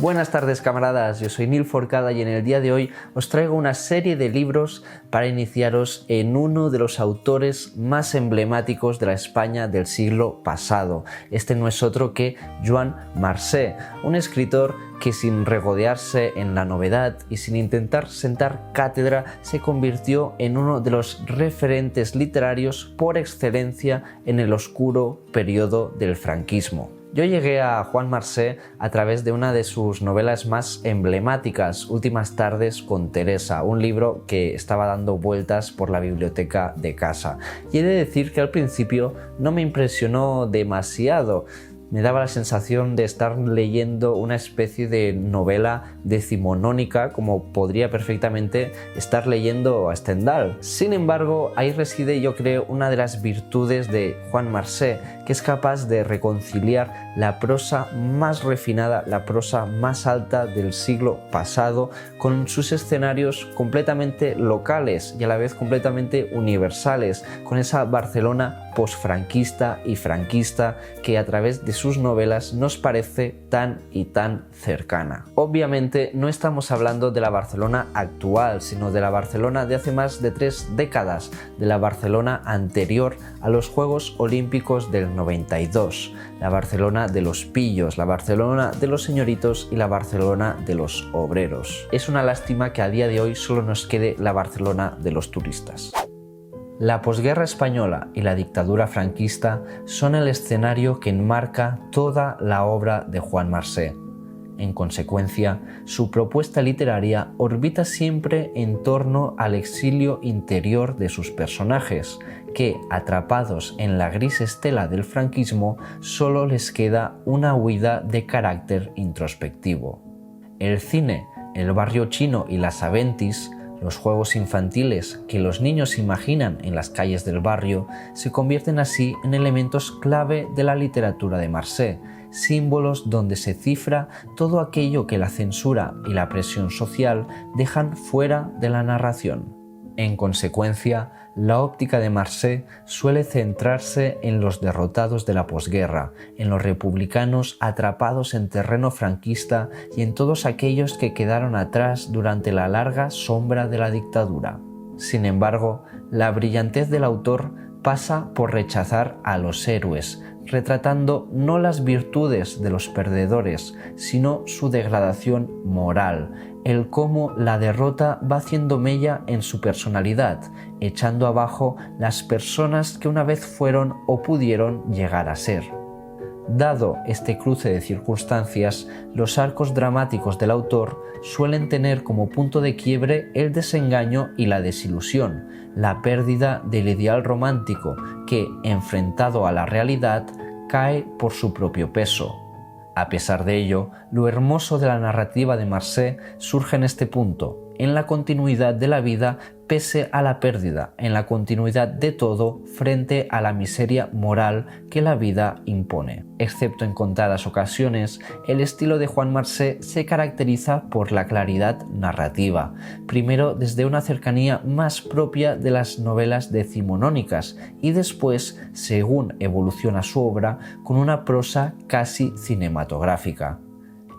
Buenas tardes camaradas, yo soy Nil Forcada y en el día de hoy os traigo una serie de libros para iniciaros en uno de los autores más emblemáticos de la España del siglo pasado. Este no es otro que Joan Marcé, un escritor que sin regodearse en la novedad y sin intentar sentar cátedra se convirtió en uno de los referentes literarios por excelencia en el oscuro periodo del franquismo. Yo llegué a Joan Marcé a través de una de sus novelas más emblemáticas, Últimas tardes con Teresa, un libro que estaba dando vueltas por la biblioteca de casa. Y he de decir que al principio no me impresionó demasiado. Me daba la sensación de estar leyendo una especie de novela decimonónica, como podría perfectamente estar leyendo a Stendhal. Sin embargo, ahí reside, yo creo, una de las virtudes de Joan Marcé, que es capaz de reconciliar la prosa más refinada, la prosa más alta del siglo pasado, con sus escenarios completamente locales y a la vez completamente universales, con esa Barcelona posfranquista y franquista que a través de sus novelas nos parece tan y tan cercana. Obviamente no estamos hablando de la Barcelona actual, sino de la Barcelona de hace más de 3 décadas, de la Barcelona anterior a los Juegos Olímpicos del 92, la Barcelona de los pillos, la Barcelona de los señoritos y la Barcelona de los obreros. Es una lástima que a día de hoy solo nos quede la Barcelona de los turistas. La posguerra española y la dictadura franquista son el escenario que enmarca toda la obra de Joan Marcé. En consecuencia, su propuesta literaria orbita siempre en torno al exilio interior de sus personajes, que, atrapados en la gris estela del franquismo, solo les queda una huida de carácter introspectivo. El cine, el barrio chino y las Aventis, los juegos infantiles que los niños imaginan en las calles del barrio, se convierten así en elementos clave de la literatura de Marcé, símbolos donde se cifra todo aquello que la censura y la presión social dejan fuera de la narración. En consecuencia, la óptica de Marcé suele centrarse en los derrotados de la posguerra, en los republicanos atrapados en terreno franquista y en todos aquellos que quedaron atrás durante la larga sombra de la dictadura. Sin embargo, la brillantez del autor pasa por rechazar a los héroes, retratando no las virtudes de los perdedores, sino su degradación moral, el cómo la derrota va haciendo mella en su personalidad, echando abajo las personas que una vez fueron o pudieron llegar a ser. Dado este cruce de circunstancias, los arcos dramáticos del autor suelen tener como punto de quiebre el desengaño y la desilusión, la pérdida del ideal romántico que, enfrentado a la realidad, cae por su propio peso. A pesar de ello, lo hermoso de la narrativa de Marcé surge en este punto, en la continuidad de la vida pese a la pérdida, en la continuidad de todo frente a la miseria moral que la vida impone. Excepto en contadas ocasiones, el estilo de Joan Marcé se caracteriza por la claridad narrativa, primero desde una cercanía más propia de las novelas decimonónicas y después, según evoluciona su obra, con una prosa casi cinematográfica.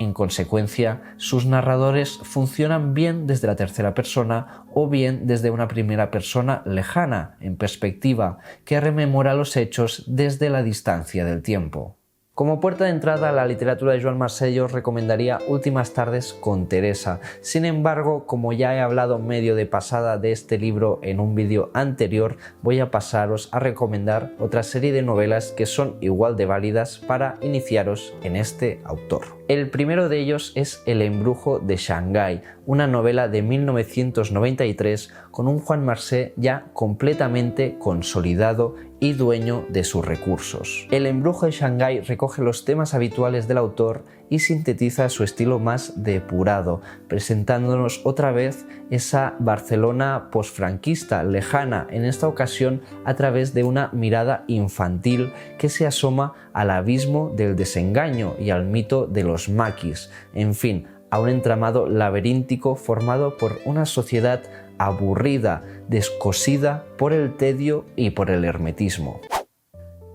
En consecuencia, sus narradores funcionan bien desde la tercera persona o bien desde una primera persona lejana, en perspectiva, que rememora los hechos desde la distancia del tiempo. Como puerta de entrada a la literatura de Joan Marcé yo os recomendaría Últimas tardes con Teresa. Sin embargo, como ya he hablado medio de pasada de este libro en un vídeo anterior, voy a pasaros a recomendar otra serie de novelas que son igual de válidas para iniciaros en este autor. El primero de ellos es El embrujo de Shanghái, una novela de 1993 con un Joan Marcé ya completamente consolidado y dueño de sus recursos. El embrujo de Shanghái recoge los temas habituales del autor y sintetiza su estilo más depurado, presentándonos otra vez esa Barcelona posfranquista, lejana, en esta ocasión a través de una mirada infantil que se asoma al abismo del desengaño y al mito de los maquis, en fin, a un entramado laberíntico formado por una sociedad aburrida, descosida por el tedio y por el hermetismo.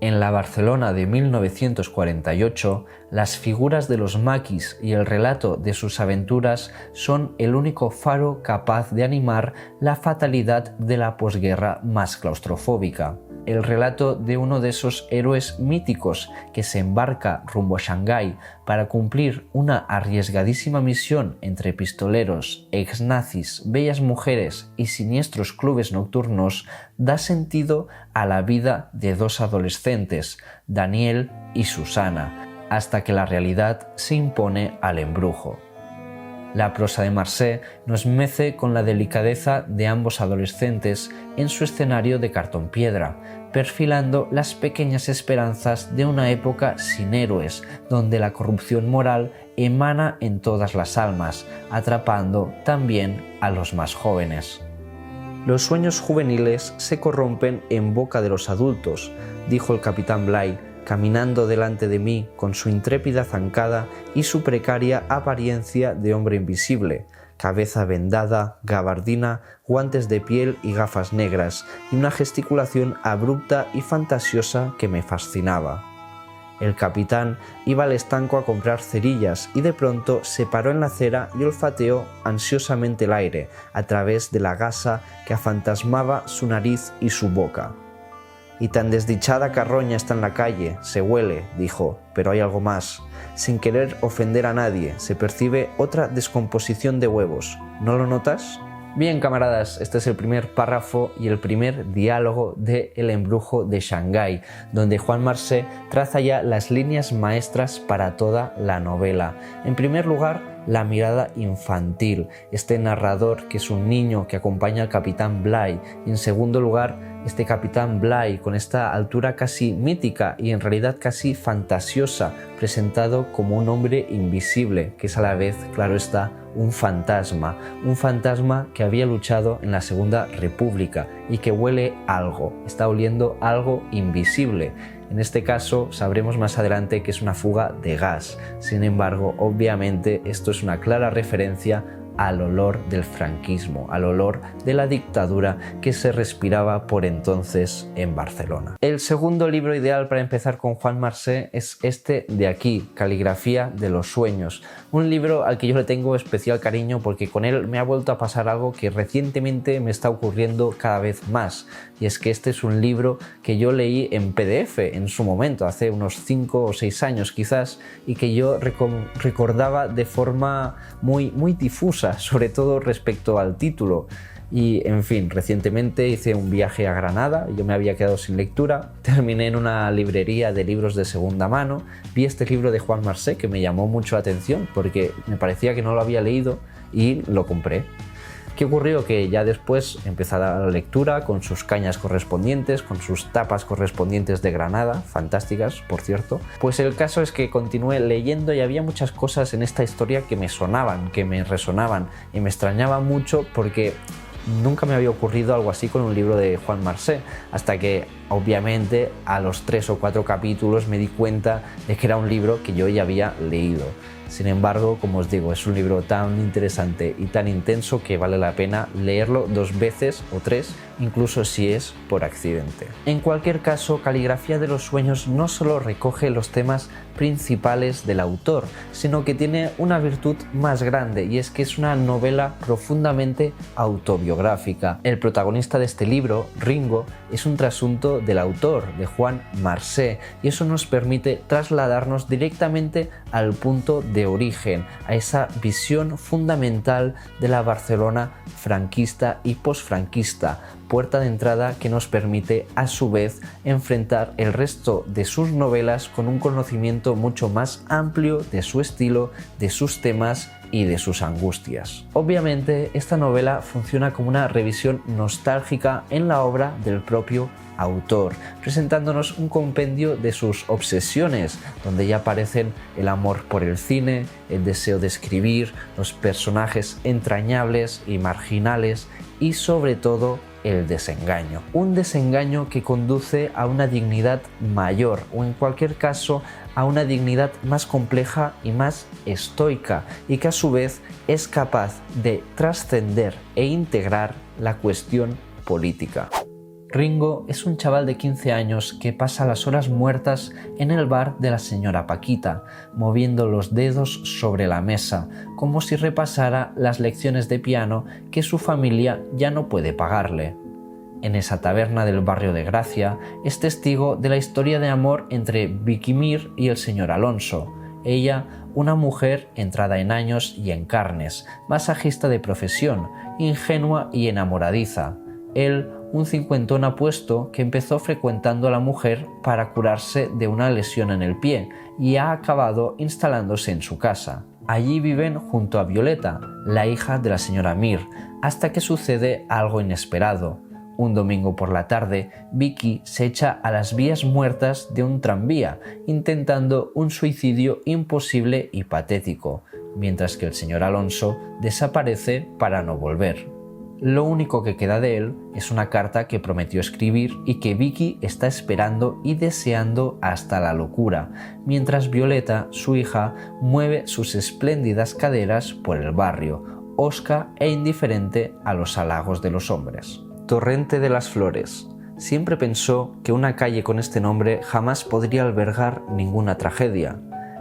En la Barcelona de 1948, las figuras de los maquis y el relato de sus aventuras son el único faro capaz de animar la fatalidad de la posguerra más claustrofóbica. El relato de uno de esos héroes míticos que se embarca rumbo a Shanghái para cumplir una arriesgadísima misión entre pistoleros, ex-nazis, bellas mujeres y siniestros clubes nocturnos da sentido a la vida de dos adolescentes, Daniel y Susana, hasta que la realidad se impone al embrujo. La prosa de Marcé nos mece con la delicadeza de ambos adolescentes en su escenario de cartón piedra, perfilando las pequeñas esperanzas de una época sin héroes, donde la corrupción moral emana en todas las almas, atrapando también a los más jóvenes. Los sueños juveniles se corrompen en boca de los adultos, dijo el capitán Bligh, caminando delante de mí con su intrépida zancada y su precaria apariencia de hombre invisible, cabeza vendada, gabardina, guantes de piel y gafas negras, y una gesticulación abrupta y fantasiosa que me fascinaba. El capitán iba al estanco a comprar cerillas y de pronto se paró en la acera y olfateó ansiosamente el aire a través de la gasa que afantasmaba su nariz y su boca. «Y tan desdichada carroña está en la calle, se huele», dijo, «pero hay algo más. Sin querer ofender a nadie, se percibe otra descomposición de huevos. ¿No lo notas?» Bien, camaradas, este es el primer párrafo y el primer diálogo de El embrujo de Shanghái, donde Juan Marcé traza ya las líneas maestras para toda la novela. En primer lugar, la mirada infantil, este narrador que es un niño que acompaña al capitán Bligh, y en segundo lugar, este capitán Bligh con esta altura casi mítica y en realidad casi fantasiosa, presentado como un hombre invisible, que es a la vez, claro está, un fantasma que había luchado en la Segunda República y que huele algo, está oliendo algo invisible. En este caso sabremos más adelante que es una fuga de gas. Sin embargo, obviamente esto es una clara referencia al olor del franquismo, al olor de la dictadura que se respiraba por entonces en Barcelona. El segundo libro ideal para empezar con Juan Marcé es este de aquí, Caligrafía de los sueños, un libro al que yo le tengo especial cariño porque con él me ha vuelto a pasar algo que recientemente me está ocurriendo cada vez más, y es que este es un libro que yo leí en PDF en su momento, hace unos 5 o 6 años quizás, y que yo recordaba de forma muy difusa, sobre todo respecto al título. Y en fin, recientemente hice un viaje a Granada, yo me había quedado sin lectura, terminé en una librería de libros de segunda mano, vi este libro de Juan Marcé que me llamó mucho la atención porque me parecía que no lo había leído y lo compré. ¿Qué ocurrió? Que ya después empecé la lectura con sus cañas correspondientes, con sus tapas correspondientes de Granada, fantásticas, por cierto. Pues el caso es que continué leyendo y había muchas cosas en esta historia que me sonaban, que me resonaban, y me extrañaba mucho porque nunca me había ocurrido algo así con un libro de Juan Marcé, hasta que obviamente a los 3 o 4 capítulos me di cuenta de que era un libro que yo ya había leído. Sin embargo, como os digo, es un libro tan interesante y tan intenso que vale la pena leerlo 2 veces o 3, incluso si es por accidente. En cualquier caso, Caligrafía de los sueños no solo recoge los temas principales del autor, sino que tiene una virtud más grande, y es que es una novela profundamente autobiográfica. El protagonista de este libro, Ringo, es un trasunto del autor, de Juan Marcé, y eso nos permite trasladarnos directamente al punto de origen, a esa visión fundamental de la Barcelona franquista y posfranquista, puerta de entrada que nos permite a su vez enfrentar el resto de sus novelas con un conocimiento mucho más amplio de su estilo, de sus temas y de sus angustias. Obviamente, esta novela funciona como una revisión nostálgica en la obra del propio autor, presentándonos un compendio de sus obsesiones, donde ya aparecen el amor por el cine, el deseo de escribir, los personajes entrañables y marginales y sobre todo el desengaño. Un desengaño que conduce a una dignidad mayor, o en cualquier caso a una dignidad más compleja y más estoica, y que a su vez es capaz de trascender e integrar la cuestión política. Ringo es un chaval de 15 años que pasa las horas muertas en el bar de la señora Paquita, moviendo los dedos sobre la mesa, como si repasara las lecciones de piano que su familia ya no puede pagarle. En esa taberna del barrio de Gracia es testigo de la historia de amor entre Vicky Mir y el señor Alonso. Ella, una mujer entrada en años y en carnes, masajista de profesión, ingenua y enamoradiza. Él, un cincuentón apuesto que empezó frecuentando a la mujer para curarse de una lesión en el pie y ha acabado instalándose en su casa. Allí viven junto a Violeta, la hija de la señora Mir, hasta que sucede algo inesperado. Un domingo por la tarde, Vicky se echa a las vías muertas de un tranvía, intentando un suicidio imposible y patético, mientras que el señor Alonso desaparece para no volver. Lo único que queda de él es una carta que prometió escribir y que Vicky está esperando y deseando hasta la locura, mientras Violeta, su hija, mueve sus espléndidas caderas por el barrio, hosca e indiferente a los halagos de los hombres. Torrente de las Flores. Siempre pensó que una calle con este nombre jamás podría albergar ninguna tragedia.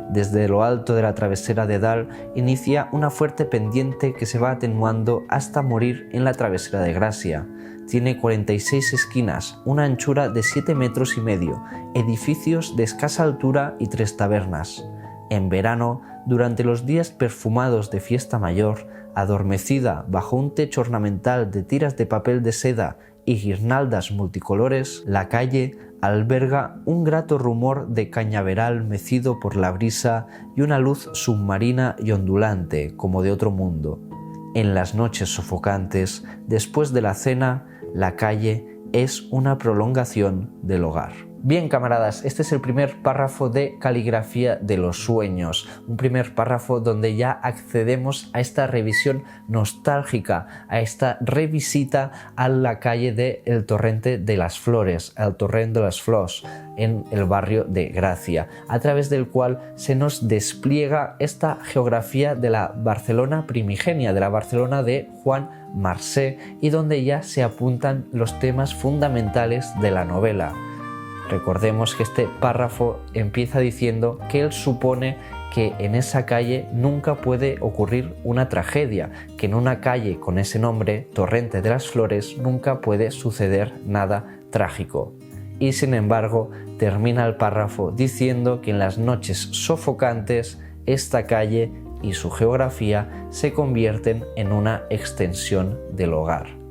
Desde lo alto de la travesera de Dal inicia una fuerte pendiente que se va atenuando hasta morir en la travesera de Gracia. Tiene 46 esquinas, una anchura de 7,5 metros, edificios de escasa altura y 3 tabernas. En verano, durante los días perfumados de fiesta mayor, adormecida bajo un techo ornamental de tiras de papel de seda y guirnaldas multicolores, la calle alberga un grato rumor de cañaveral mecido por la brisa y una luz submarina y ondulante como de otro mundo. En las noches sofocantes, después de la cena, la calle es una prolongación del hogar. Bien, camaradas, este es el primer párrafo de Caligrafía de los Sueños, un primer párrafo donde ya accedemos a esta revisión nostálgica, a esta revisita a la calle de El Torrente de las Flores, el Torrent de las Flors, en el barrio de Gracia, a través del cual se nos despliega esta geografía de la Barcelona primigenia, de la Barcelona de Juan Marcé, y donde ya se apuntan los temas fundamentales de la novela. Recordemos que este párrafo empieza diciendo que él supone que en esa calle nunca puede ocurrir una tragedia, que en una calle con ese nombre, Torrente de las Flores, nunca puede suceder nada trágico. Y sin embargo, termina el párrafo diciendo que en las noches sofocantes esta calle y su geografía se convierten en una extensión del hogar.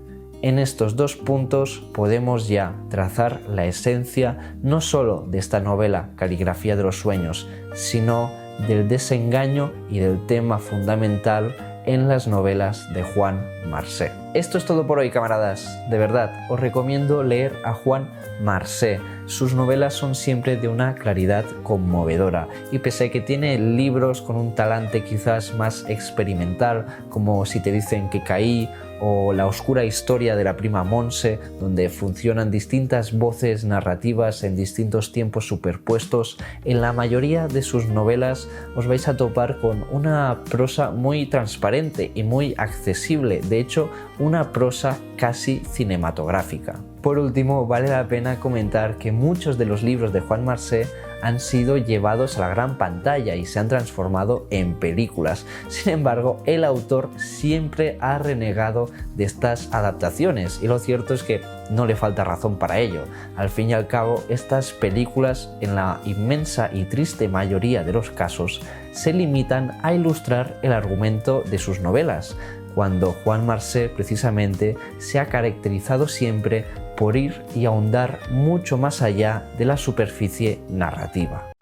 En estos dos puntos podemos ya trazar la esencia no solo de esta novela Caligrafía de los Sueños, sino del desengaño y del tema fundamental en las novelas de Juan Marcé. Esto es todo por hoy, camaradas. De verdad, os recomiendo leer a Juan Marcé. Sus novelas son siempre de una claridad conmovedora y pese a que tiene libros con un talante quizás más experimental, como Si te dicen que caí o La oscura historia de la prima Montse, donde funcionan distintas voces narrativas en distintos tiempos superpuestos, en la mayoría de sus novelas os vais a topar con una prosa muy transparente y muy accesible, de hecho una prosa casi cinematográfica. Por último, vale la pena comentar que muchos de los libros de Juan Marcé han sido llevados a la gran pantalla y se han transformado en películas. Sin embargo, el autor siempre ha renegado de estas adaptaciones y lo cierto es que no le falta razón para ello. Al fin y al cabo, estas películas, en la inmensa y triste mayoría de los casos, se limitan a ilustrar el argumento de sus novelas, cuando Juan Marcé precisamente se ha caracterizado siempre por ir y ahondar mucho más allá de la superficie narrativa.